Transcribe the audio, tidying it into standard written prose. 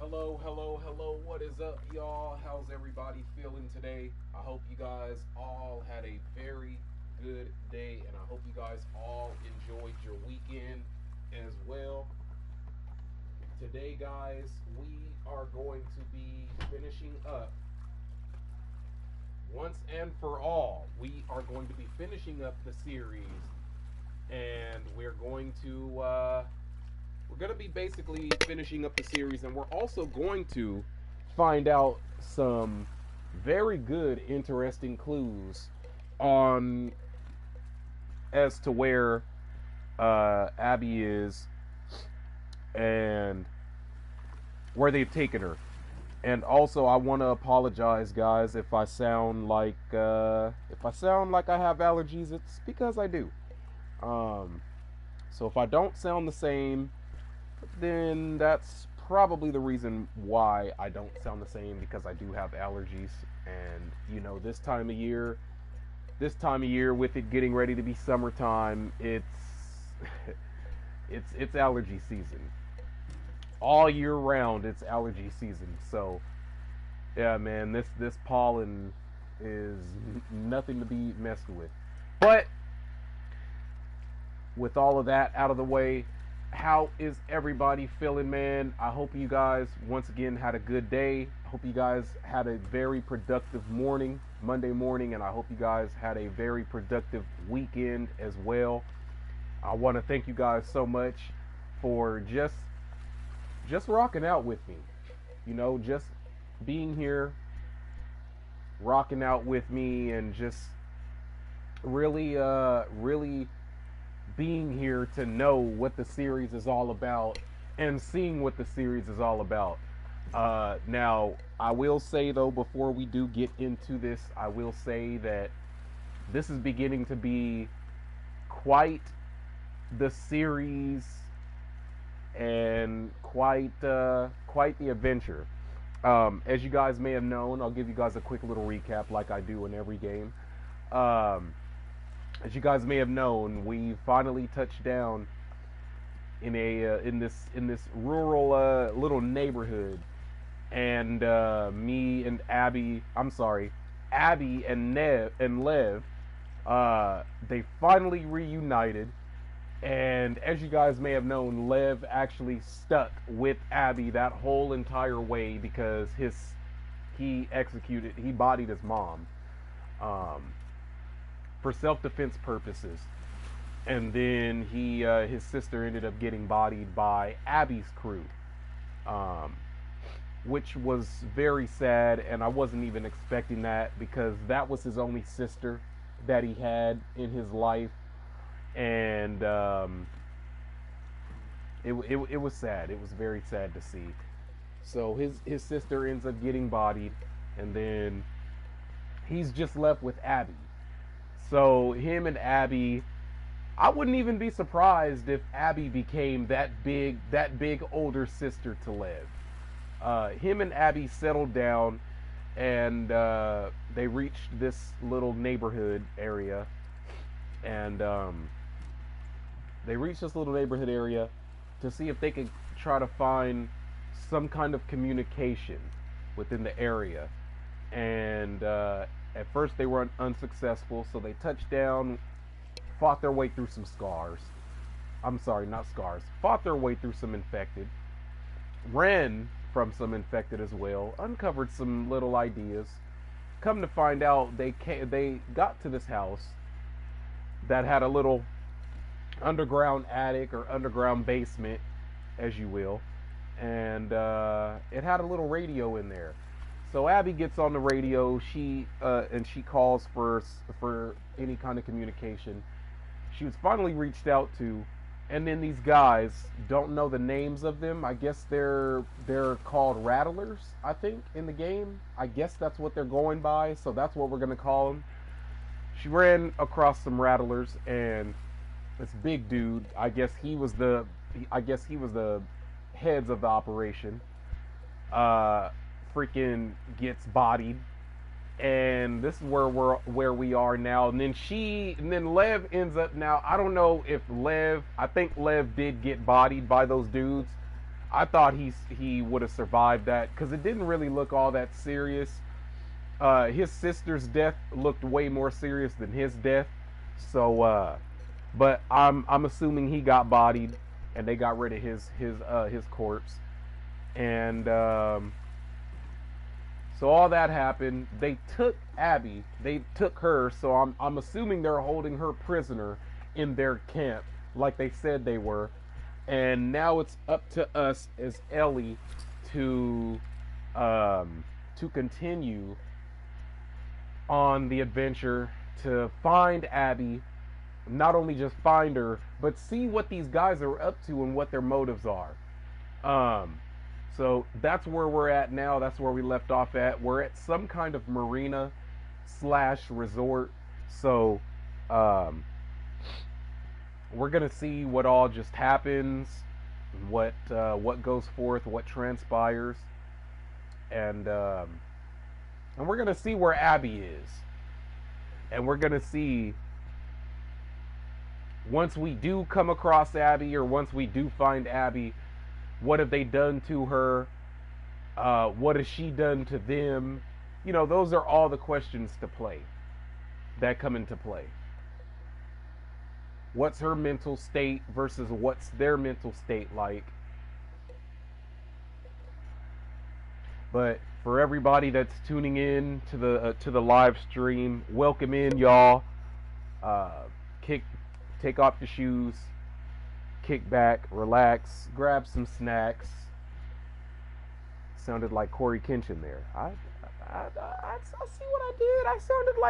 Hello. What is up, y'all? How's everybody feeling today? I hope you guys all had a very good day, and I hope you guys all enjoyed your weekend as well. Today, guys, we are going to be finishing up once and for all. We are going to be finishing up the series, and we're going to be basically finishing up the series, and we're also going to find out some very good, interesting clues on as to where Abby is and where they've taken her. And also, I want to apologize, guys, if I sound like I have allergies. It's because I do. Um, so if I don't sound the same, then that's probably the reason why I don't sound the same, because I do have allergies. And this time of year with it getting ready to be summertime, it's it's allergy season. All year round it's allergy season. So yeah, man, this pollen is nothing to be messed with. But with all of that out of the way, how is everybody feeling, man? I hope you guys once again had a good day. I hope you guys had a very productive morning, Monday morning, and I hope you guys had a very productive weekend as well. I want to thank you guys so much for just rocking out with me. Just being here, rocking out with me, and just really being here to know what the series is all about and seeing what the series is all about. Now, I will say, though, before we do get into this, I will say that this is beginning to be quite the series and quite the adventure. As you guys may have known, I'll give you guys a quick little recap like I do in every game. Um, as you guys may have known, we finally touched down in this rural little neighborhood, and me and Abby and Lev, they finally reunited. And as you guys may have known, Lev actually stuck with Abby that whole entire way because he bodied his mom. Um, for self-defense purposes, and then his sister ended up getting bodied by Abby's crew, um, which was very sad, and I wasn't even expecting that because that was his only sister that he had in his life, and it was sad. It was very sad to see. So his sister ends up getting bodied, and then he's just left with Abby. So him and Abby, I wouldn't even be surprised if Abby became that big older sister to Lev. Him and Abby settled down, and they reached this little neighborhood area, and to see if they could try to find some kind of communication within the area. And at first they were unsuccessful, so they touched down, fought their way through some scars. I'm sorry, not scars. Fought their way through some infected, ran from some infected as well, uncovered some little ideas. Come to find out, they got to this house that had a little underground attic or underground basement, as you will, and it had a little radio in there. So Abby gets on the radio. She calls for any kind of communication. She was finally reached out to, and then these guys, don't know the names of them. I guess they're called rattlers. I think in the game. I guess that's what they're going by. So that's what we're gonna call them. She ran across some rattlers, and this big dude. I guess he was the heads of the operation. Freaking gets bodied, and this is where we are now. And then Lev ends up now. I don't know if I think Lev did get bodied by those dudes, I thought he would have survived that because it didn't really look all that serious. His sister's death looked way more serious than his death. So, but I'm assuming he got bodied, and they got rid of his corpse, and so all that happened. They took Abby. They took her. So I'm assuming they're holding her prisoner in their camp, like they said they were. And now it's up to us as Ellie to continue on the adventure to find Abby. Not only just find her, but see what these guys are up to and what their motives are. So that's where we're at now. That's where we left off at. We're at some kind of marina / resort. So we're gonna see what all just happens, what goes forth, what transpires, and we're gonna see where Abby is, and we're gonna see once we do come across Abby, or once we do find Abby, what have they done to her? What has she done to them? You know, those are all the questions that come into play. What's her mental state versus what's their mental state like? But for everybody that's tuning in to the live stream, welcome in, y'all. Take off your shoes, kick back, relax, grab some snacks. Sounded like Corey Kenshin there. I see what I did. I sounded like